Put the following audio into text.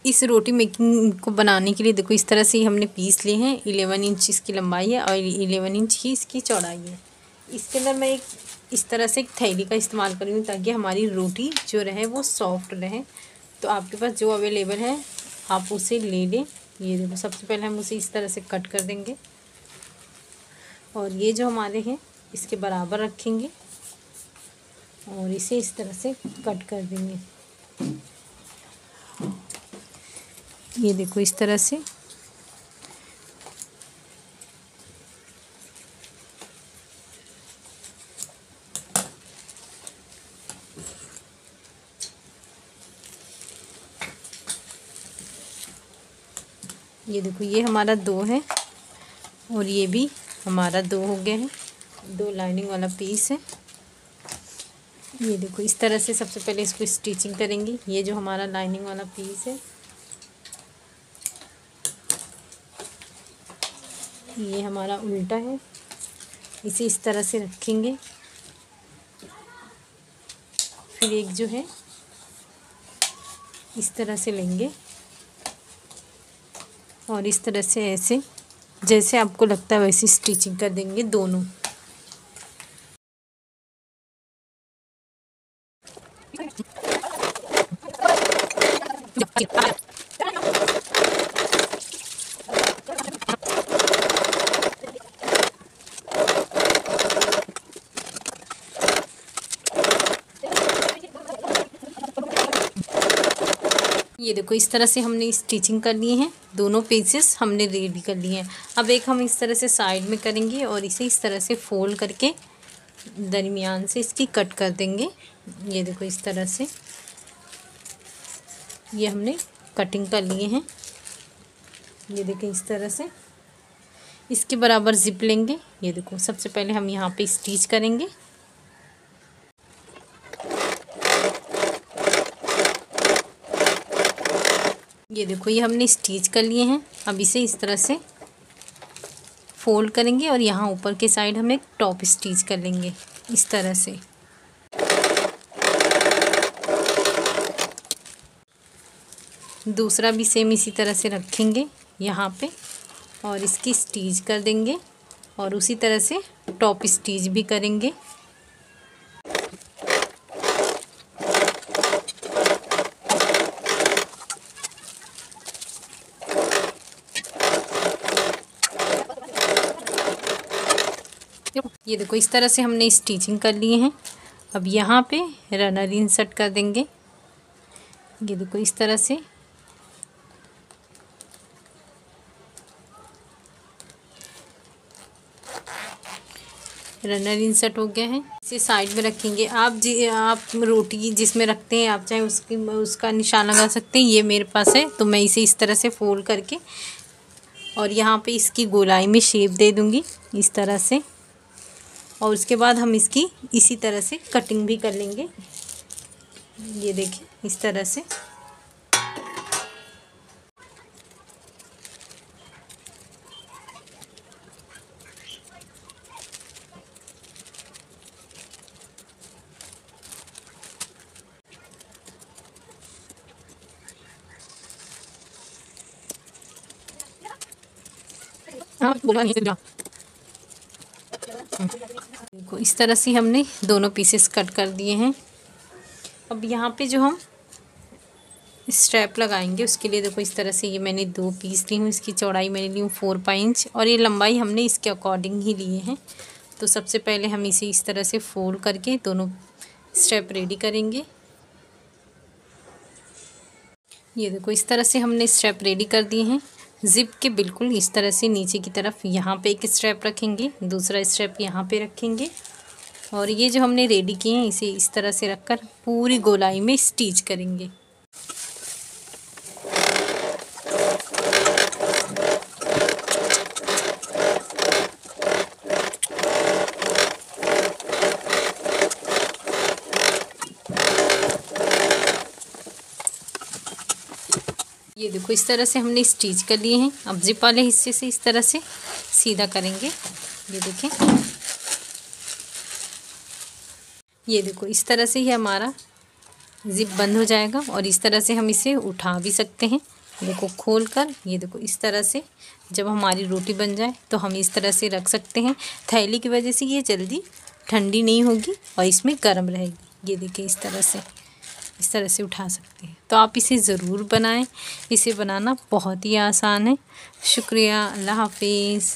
इस रोटी मेकिंग को बनाने के लिए देखो इस तरह से हमने पीस लिए हैं। 11 इंच इसकी लंबाई है और 11 इंच ही इसकी चौड़ाई है। इसके अंदर मैं एक इस तरह से एक थैली का इस्तेमाल करूँगी ताकि हमारी रोटी जो रहे वो सॉफ्ट रहे। तो आपके पास जो अवेलेबल है आप उसे ले लें। ये देखो सबसे पहले हम उसे इस तरह से कट कर देंगे और ये जो हमारे हैं इसके बराबर रखेंगे और इसे इस तरह से कट कर देंगे। ये देखो इस तरह से। ये देखो ये हमारा 2 है और ये भी हमारा 2 हो गया है। 2 लाइनिंग वाला पीस है। ये देखो इस तरह से सबसे पहले इसको स्टिचिंग करेंगे। ये जो हमारा लाइनिंग वाला पीस है ये हमारा उल्टा है। इसे इस तरह से रखेंगे। फिर एक जो है इस तरह से लेंगे और इस तरह से ऐसे जैसे आपको लगता है वैसे स्टिचिंग कर देंगे दोनों। ये देखो इस तरह से हमने स्टिचिंग कर लिए हैं। दोनों पीसेस हमने रेडी कर लिए हैं। अब एक हम इस तरह से साइड में करेंगे और इसे इस तरह से फोल्ड करके दरमियान से इसकी कट कर देंगे। ये देखो इस तरह से ये हमने कटिंग कर लिए हैं। ये देखें इस तरह से इसके बराबर जिप लेंगे। ये देखो सबसे पहले हम यहाँ पे स्टिच करेंगे। ये देखो ये हमने स्टिच कर लिए हैं। अब इसे इस तरह से फोल्ड करेंगे और यहाँ ऊपर के साइड हम एक टॉप स्टिच कर लेंगे इस तरह से। दूसरा भी सेम इसी तरह से रखेंगे यहाँ पे और इसकी स्टिच कर देंगे और उसी तरह से टॉप स्टिच भी करेंगे। ये देखो इस तरह से हमने स्टिचिंग कर लिए हैं। अब यहाँ पे रनर इंसर्ट कर देंगे। ये देखो इस तरह से रनर इंसर्ट हो गया है। इसे साइड में रखेंगे। आप रोटी जिसमें रखते हैं आप चाहे उसका निशान लगा सकते हैं। ये मेरे पास है तो मैं इसे इस तरह से फोल्ड करके और यहाँ पे इसकी गोलाई में शेप दे दूँगी इस तरह से और उसके बाद हम इसकी इसी तरह से कटिंग भी कर लेंगे। ये देखिए इस तरह से। देखो इस तरह से हमने दोनों पीसेस कट कर दिए हैं। अब यहाँ पे जो हम स्ट्रैप लगाएंगे उसके लिए देखो इस तरह से ये मैंने 2 पीस ली हूँ। इसकी चौड़ाई मैंने ली हूँ 4 इंच और ये लंबाई हमने इसके अकॉर्डिंग ही लिए हैं। तो सबसे पहले हम इसे इस तरह से फोल्ड करके दोनों स्ट्रैप रेडी करेंगे। ये देखो इस तरह से हमने स्ट्रैप रेडी कर दिए हैं। जिप के बिल्कुल इस तरह से नीचे की तरफ यहाँ पे एक स्ट्रैप रखेंगे, दूसरा स्ट्रैप यहाँ पे रखेंगे और ये जो हमने रेडी किए हैं इसे इस तरह से रखकर पूरी गोलाई में स्टिच करेंगे। ये देखो इस तरह से हमने स्टिच कर लिए हैं। अब जिप वाले हिस्से से इस तरह से सीधा करेंगे। ये देखें, ये देखो इस तरह से ही हमारा जिप बंद हो जाएगा और इस तरह से हम इसे उठा भी सकते हैं देखो खोल कर, ये देखो इस तरह से जब हमारी रोटी बन जाए तो हम इस तरह से रख सकते हैं। थैली की वजह से ये जल्दी ठंडी नहीं होगी और इसमें गर्म रहेगी। ये देखिए इस तरह से उठा सकते हैं। तो आप इसे ज़रूर बनाएं। इसे बनाना बहुत ही आसान है। शुक्रिया, अल्लाह हाफिज़।